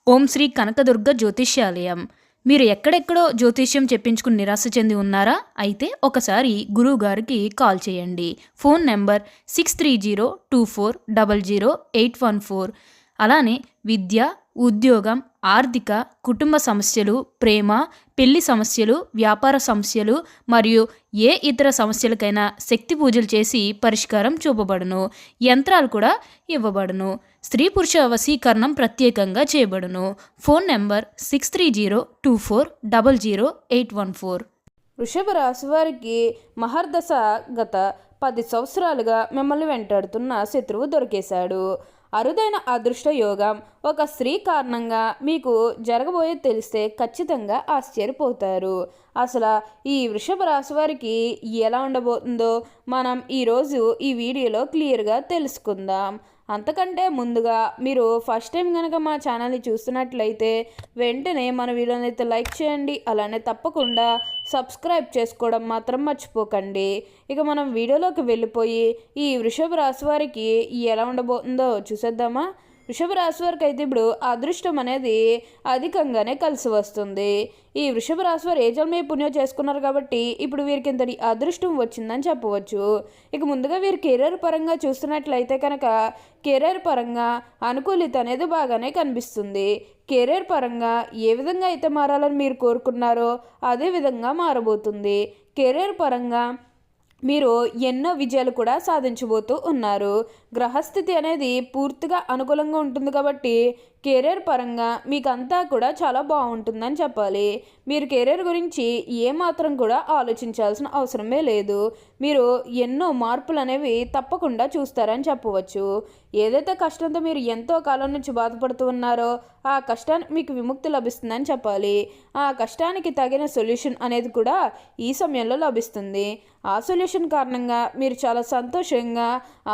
ఓం శ్రీ కనకదుర్గ జ్యోతిష్యాలయం. మీరు ఎక్కడెక్కడో జ్యోతిష్యం చెప్పించుకుని నిరాశ చెంది ఉన్నారా? అయితే ఒకసారి గురువుగారికి కాల్ చేయండి. Phone number 6302400814. అలానే విద్య, ఉద్యోగం, ఆర్థిక, కుటుంబ సమస్యలు, ప్రేమ, పెళ్లి సమస్యలు, వ్యాపార సమస్యలు మరియు ఏ ఇతర సమస్యలకైనా శక్తి పూజలు చేసి పరిష్కారం చూపబడును. యంత్రాలు కూడా ఇవ్వబడును. స్త్రీ పురుష వశీకరణం ప్రత్యేకంగా చేయబడును. Phone number 6302400814. వృషభ రాశి వారికి మహర్దశ గత 10 సంవత్సరాలుగా మిమ్మల్ని వెంటాడుతున్న శత్రువు దొరికేశాడు. అరుదైన అదృష్ట యోగం ఒక స్త్రీ కారణంగా మీకు జరగబోయేది తెలిస్తే ఖచ్చితంగా ఆశ్చర్యపోతారు. అసలు ఈ వృషభ రాశి వారికి ఎలా ఉండబోతుందో మనం ఈరోజు ఈ వీడియోలో క్లియర్గా తెలుసుకుందాం. అంతకంటే ముందుగా మీరు ఫస్ట్ టైం కనుక మా ఛానల్ని చూస్తున్నట్లయితే వెంటనే మన వీడియోని అయితే లైక్ చేయండి. అలానే తప్పకుండా సబ్స్క్రైబ్ చేసుకోవడం మాత్రం మర్చిపోకండి. ఇక మనం వీడియోలోకి వెళ్ళిపోయి ఈ వృషభ రాశి వారికి ఎలా ఉండబోతుందో చూసేద్దామా. వృషభ రాశి వారికి అయితే ఇప్పుడు అదృష్టం అనేది అధికంగానే కలిసి వస్తుంది. ఈ వృషభ రాశి వారు ఏ జన్మే పుణ్యం చేసుకున్నారు కాబట్టి ఇప్పుడు వీరికి ఇంతటి అదృష్టం వచ్చిందని చెప్పవచ్చు. ఇక ముందుగా వీరు కెరీర్ పరంగా చూస్తున్నట్లయితే కనుక కెరీర్ పరంగా అనుకూలిత అనేది బాగానే కనిపిస్తుంది. కెరీర్ పరంగా ఏ విధంగా అయితే మారాలని మీరు కోరుకున్నారో అదే విధంగా మారబోతుంది. కెరీర్ పరంగా మీరు ఎన్నో విజయాలు కూడా సాధించబోతూ ఉన్నారు. గ్రహస్థితి అనేది పూర్తిగా అనుకూలంగా ఉంటుంది కాబట్టి కెరీర్ పరంగా మీకంతా కూడా చాలా బాగుంటుందని చెప్పాలి. మీరు కెరీర్ గురించి ఏమాత్రం కూడా ఆలోచించాల్సిన అవసరమే లేదు. మీరు ఎన్నో మార్పులు అనేవి తప్పకుండా చూస్తారని చెప్పవచ్చు. ఏదైతే కష్టంతో మీరు ఎంతో కాలం నుంచి బాధపడుతూ ఉన్నారో ఆ కష్టానికి మీకు విముక్తి లభిస్తుందని చెప్పాలి. ఆ కష్టానికి తగిన సొల్యూషన్ అనేది కూడా ఈ సమయంలో లభిస్తుంది. ఆ సొల్యూషన్ కారణంగా మీరు చాలా సంతోషంగా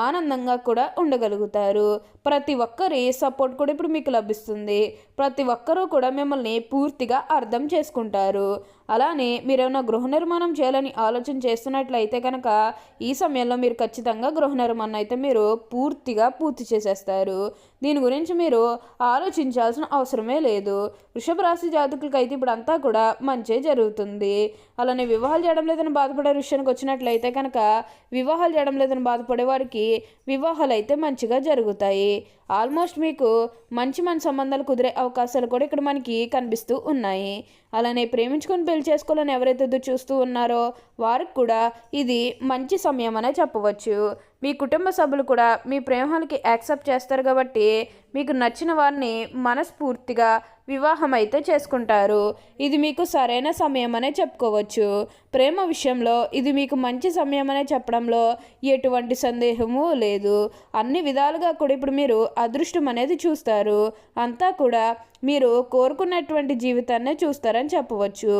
ఆనందంగా కూడా ఉండగలుగుతారు. ప్రతి ఒక్కరి సపోర్ట్ కూడా ఇప్పుడు మీకు లభిస్తుంది. ప్రతి ఒక్కరూ కూడా మిమ్మల్ని పూర్తిగా అర్థం చేసుకుంటారు. అలానే మీరేమైనా గృహ నిర్మాణం చేయాలని ఆలోచన చేస్తున్నట్లయితే కనుక ఈ సమయంలో మీరు ఖచ్చితంగా గృహ నిర్మాణం అయితే మీరు పూర్తి చేసేస్తారు. దీని గురించి మీరు ఆలోచించాల్సిన అవసరమే లేదు. వృషభ రాశి జాతకులకి అయితే ఇప్పుడు అంతా కూడా మంచే జరుగుతుంది. అలానే వివాహాలు చేయడం లేదని బాధపడే విషయానికి వచ్చినట్లయితే కనుక వివాహాలు చేయడం లేదని బాధపడే వారికి వివాహాలు అయితే మంచిగా జరుగుతాయి. ఆల్మోస్ట్ మీకు మంచి సంబంధాలు కుదిరే అవకాశాలు కూడా ఇక్కడ మనకి కనిపిస్తూ ఉన్నాయి. అలానే ప్రేమించుకొని పెళ్లి చేసుకోవాలని ఎవరైతే చూస్తూ ఉన్నారో వారికి కూడా ఇది మంచి సమయం అనే చెప్పవచ్చు. మీ కుటుంబ సభ్యులు కూడా మీ ప్రేమాలకి యాక్సెప్ట్ చేస్తారు కాబట్టి మీకు నచ్చిన వారిని మనస్ఫూర్తిగా వివాహం అయితే చేసుకుంటారు. ఇది మీకు సరైన సమయం అనే చెప్పుకోవచ్చు. ప్రేమ విషయంలో ఇది మీకు మంచి సమయం అనే చెప్పడంలో ఎటువంటి సందేహము లేదు. అన్ని విధాలుగా కూడా ఇప్పుడు మీరు అదృష్టం అనేది చూస్తారు. అంతా కూడా మీరు కోరుకున్నటువంటి జీవితాన్నే చూస్తారని చెప్పవచ్చు.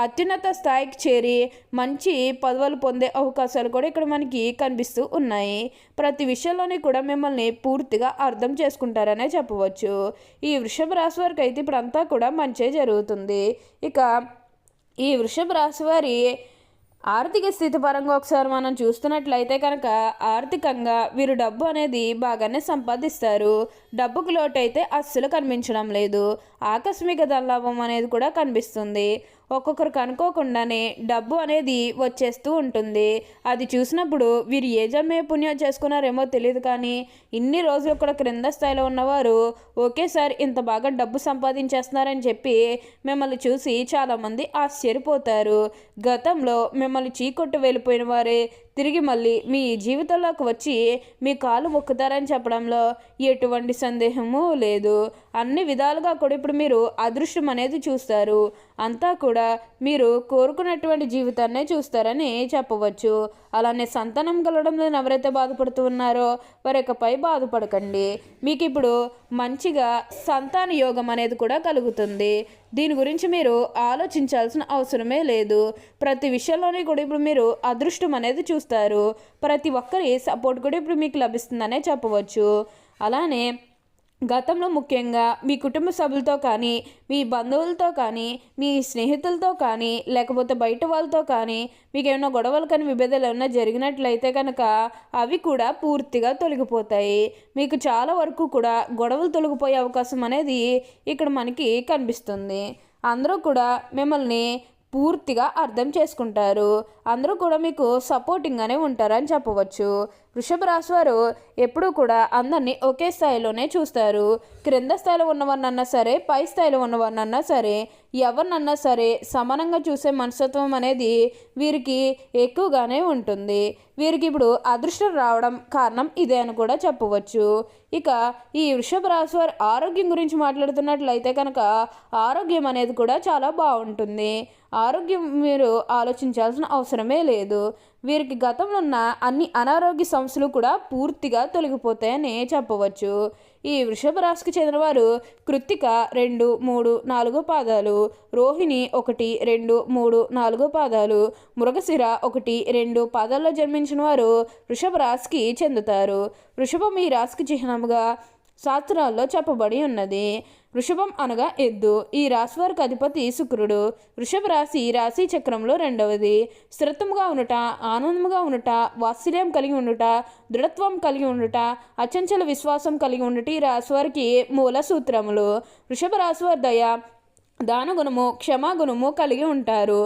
అత్యున్నత స్థాయికి చేరి మంచి పదవులు పొందే అవకాశాలు కూడా ఇక్కడ మనకి కనిపిస్తూ ఉన్నాయి. ప్రతి విషయంలోని కూడా మిమ్మల్ని పూర్తిగా అర్థం చేసుకుంటారనే చెప్పవచ్చు. ఈ వృషభ రాశి వారికి అయితే ఇప్పుడు అంతా కూడా మంచే జరుగుతుంది. ఇక ఈ వృషభ రాశి వారి ఆర్థిక స్థితి పరంగా ఒకసారి మనం చూస్తున్నట్లయితే కనుక ఆర్థికంగా వీరు డబ్బు అనేది బాగానే సంపాదిస్తారు. డబ్బుకు లోటు అయితే అస్సలు కనిపించడం లేదు. ఆకస్మిక ధనలాభం అనేది కూడా కనిపిస్తుంది. ఒక్కొక్కరికి అనుకోకుండానే డబ్బు అనేది వచ్చేస్తూ ఉంటుంది. అది చూసినప్పుడు వీరు ఏ జన్మే పుణ్యం చేసుకున్నారేమో తెలియదు కానీ ఇన్ని రోజులు కూడా క్రింద స్థాయిలో ఉన్నవారు ఒకేసారి ఇంత బాగా డబ్బు సంపాదించేస్తున్నారని చెప్పి మిమ్మల్ని చూసి చాలామంది ఆశ్చర్యపోతారు. గతంలో మిమ్మల్ని చీకొట్టు వెళ్ళిపోయిన వారే తిరిగి మళ్ళీ మీ జీవితంలోకి వచ్చి మీ కాలు మొక్కుతారని చెప్పడంలో ఎటువంటి సందేహము లేదు. అన్ని విధాలుగా కూడా ఇప్పుడు మీరు అదృష్టం అనేది చూస్తారు. అంతా కూడా మీరు కోరుకున్నటువంటి జీవితాన్నే చూస్తారని చెప్పవచ్చు. అలానే సంతానం కలగడం లేని ఎవరైతే బాధపడుతూ ఉన్నారో వారి ఇకపై బాధపడకండి. మీకు ఇప్పుడు మంచిగా సంతాన యోగం అనేది కూడా కలుగుతుంది. దీని గురించి మీరు ఆలోచించాల్సిన అవసరమే లేదు. ప్రతి విషయంలోనే కూడా ఇప్పుడు మీరు అదృష్టం అనేది చూస్తారు. ప్రతి ఒక్కరి సపోర్ట్ కూడా ఇప్పుడు మీకు లభిస్తుందనే చెప్పవచ్చు. అలానే గతంలో ముఖ్యంగా మీ కుటుంబ సభ్యులతో కానీ, మీ బంధువులతో కానీ, మీ స్నేహితులతో కానీ, లేకపోతే బయట వాళ్ళతో కానీ మీకేమైనా గొడవలు కానీ విభేదాలు ఏమైనా జరిగినట్లయితే కనుక అవి కూడా పూర్తిగా తొలగిపోతాయి. మీకు చాలా వరకు కూడా గొడవలు తొలగిపోయే అవకాశం అనేది ఇక్కడ మనకి కనిపిస్తుంది. అందరూ కూడా మిమ్మల్ని పూర్తిగా అర్థం చేసుకుంటారు. అందరూ కూడా మీకు సపోర్టింగ్గానే ఉంటారని చెప్పవచ్చు. వృషభ రాశి వారు ఎప్పుడూ కూడా అందరినీ ఒకే స్థాయిలోనే చూస్తారు. క్రింద స్థాయిలో ఉన్నవారినన్నా సరే, పై స్థాయిలో ఉన్నవారినన్నా సరే, ఎవరినన్నా సరే సమానంగా చూసే మనస్తత్వం అనేది వీరికి ఎక్కువగానే ఉంటుంది. వీరికి ఇప్పుడు అదృష్టం రావడం కారణం ఇదే అని కూడా చెప్పవచ్చు. ఇక ఈ వృషభ రాశి వారి ఆరోగ్యం గురించి మాట్లాడుతున్నట్లయితే కనుక ఆరోగ్యం అనేది కూడా చాలా బాగుంటుంది. ఆరోగ్యం మీరు ఆలోచించాల్సిన అవసరమే లేదు. వీరికి గతంలో ఉన్న అన్ని అనారోగ్య సమస్యలు కూడా పూర్తిగా తొలగిపోతాయని చెప్పవచ్చు. ఈ వృషభ రాశికి చెందినవారు కృత్తిక 2, 3, 4 పాదాలు, రోహిణి 1, 2, 3, 4 పాదాలు, మృగశిర 1, 2 పాదాల్లో జన్మించిన వారు వృషభ రాశికి చెందుతారు. వృషభం ఈ రాశికి చిహ్నముగా శాస్త్రాల్లో చెప్పబడి ఉన్నది. వృషభం అనగా ఎద్దు. ఈ రాశి వారికి అధిపతి శుక్రుడు. వృషభ రాశి చక్రంలో రెండవది. స్థిరత్వముగా ఉండుట, ఆనందముగా ఉండుట, వాత్సల్యం కలిగి ఉండుట, దృఢత్వం కలిగి ఉండుట, అచంచల విశ్వాసం కలిగి ఉండుట ఈ రాశి వారికి మూల సూత్రములు. వృషభ రాశి వారి దయ, దానగుణము, క్షమాగుణము కలిగి ఉంటారు.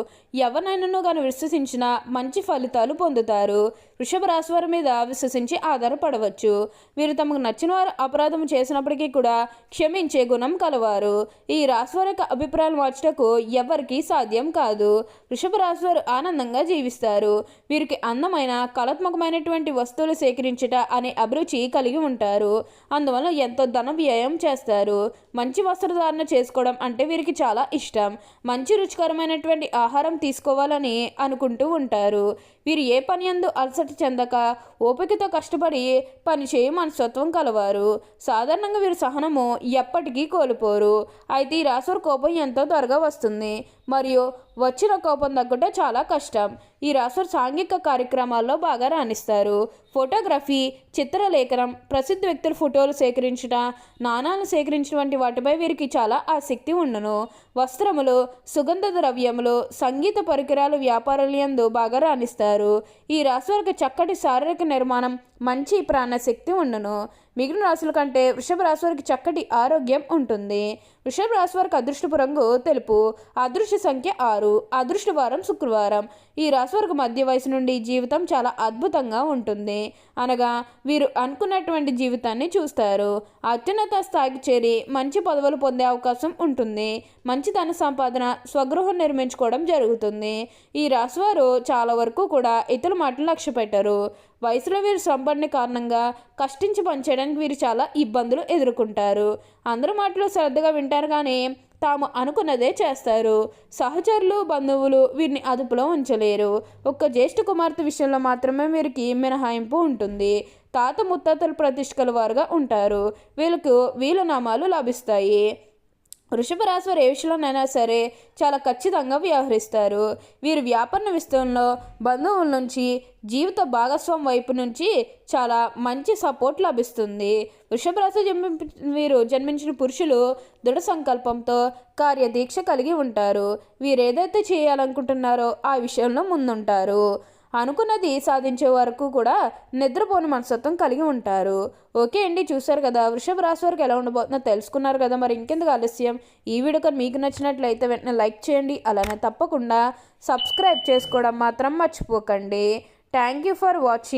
ఎవరినైనా కానీ విశ్వసించిన మంచి ఫలితాలు పొందుతారు. వృషభ రాశి వారి మీద విశ్వసించి ఆధారపడవచ్చు. వీరు తమకు నచ్చిన వారు అపరాధం చేసినప్పటికీ కూడా క్షమించే గుణం కలవారు. ఈ రాశి వారి యొక్క అభిప్రాయాలు మార్చటకు ఎవరికీ సాధ్యం కాదు. వృషభ రాశి వారు ఆనందంగా జీవిస్తారు. వీరికి అందమైన కళాత్మకమైనటువంటి వస్తువులు సేకరించుట అనే అభిరుచి కలిగి ఉంటారు. అందువల్ల ఎంతో ధన వ్యయం చేస్తారు. మంచి వస్త్రధారణ చేసుకోవడం అంటే వీరికి చాలా ఇష్టం. మంచి రుచికరమైనటువంటి ఆహారం తీసుకోవాలని అనుకుంటూ ఉంటారు. వీరు ఏ పని యందు అలసట చెందక ఓపికతో కష్టపడి పని చేయ మనస్తత్వం కలవారు. సాధారణంగా వీరు సహనము ఎప్పటికీ కోల్పోరు. అయితే ఈ రాశివారి కోపం ఎంతో త్వరగా వస్తుంది మరియు వచ్చిన కోపం తగ్గుట చాలా కష్టం. ఈ రాశివారు సాంఘిక కార్యక్రమాల్లో బాగా రాణిస్తారు. ఫోటోగ్రఫీ, చిత్రలేఖనం, ప్రసిద్ధ వ్యక్తుల ఫోటోలు సేకరించుట, నాణాలు సేకరించడం వంటి వాటిపై వీరికి చాలా ఆసక్తి ఉండును. వస్త్రములు, సుగంధ ద్రవ్యములు, సంగీత పరికరాలు వ్యాపారాలు యందు బాగా రాణిస్తారు. ఈ రాశి వారికి చక్కటి శారీరక నిర్మాణం, మంచి ప్రాణశక్తి ఉండును. మిగిలిన రాశుల కంటే వృషభ రాశి వారికి చక్కటి ఆరోగ్యం ఉంటుంది. వృషభ రాశి వారికి అదృష్టపు రంగు తెలుపు, అదృష్ట సంఖ్య 6, అదృష్ట వారం శుక్రవారం. ఈ రాశి వారికి మధ్య వయసు నుండి జీవితం చాలా అద్భుతంగా ఉంటుంది. అనగా వీరు అనుకున్నటువంటి జీవితాన్ని చూస్తారు. అత్యున్నత స్థాయికి చేరి మంచి పదవులు పొందే అవకాశం ఉంటుంది. మంచి ధన సంపాదన, స్వగృహం నిర్మించుకోవడం జరుగుతుంది. ఈ రాశి వారు చాలా వరకు కూడా ఇతరుల మాటలు లక్ష్య పెట్టరు. వయసులో వీరు సంపన్న కారణంగా కష్టించి పనిచేయడానికి వీరు చాలా ఇబ్బందులు ఎదుర్కొంటారు. అందరి మాటలు శ్రద్ధగా వింటారు కానీ తాము అనుకున్నదే చేస్తారు. సహచరులు, బంధువులు వీరిని అదుపులో ఉంచలేరు. ఒక్క జ్యేష్ఠ కుమార్తె విషయంలో మాత్రమే వీరికి మినహాయింపు ఉంటుంది. తాత ముత్తాతలు ప్రతిష్ఠల వారుగా ఉంటారు. వీళ్ళకు వీలునామాలు లభిస్తాయి. వృషభ రాశి వారు ఏ విషయంలోనైనా సరే చాలా ఖచ్చితంగా వ్యవహరిస్తారు. వీరు వ్యాపార విస్తరణలో బంధువుల నుంచి, జీవిత భాగస్వామి వైపు నుంచి చాలా మంచి సపోర్ట్ లభిస్తుంది. వృషభ రాశి వీరు జన్మించిన పురుషులు దృఢ సంకల్పంతో కార్యదీక్ష కలిగి ఉంటారు. వీరు ఏదైతే చేయాలనుకుంటున్నారో ఆ విషయంలో ముందుంటారు. అనుకున్నది సాధించే వరకు కూడా నిద్రపోని మనస్తత్వం కలిగి ఉంటారు. ఓకే అండి, చూసారు కదా వృషభ రాశి వారికి ఎలా ఉండబోతుందో తెలుసుకున్నారు కదా. మరి ఇంకెందుకు ఆలస్యం, ఈ వీడియో కానీ మీకు నచ్చినట్లయితే వెంటనే లైక్ చేయండి. అలానే తప్పకుండా సబ్స్క్రైబ్ చేసుకోవడం మాత్రం మర్చిపోకండి. Thank you for watching.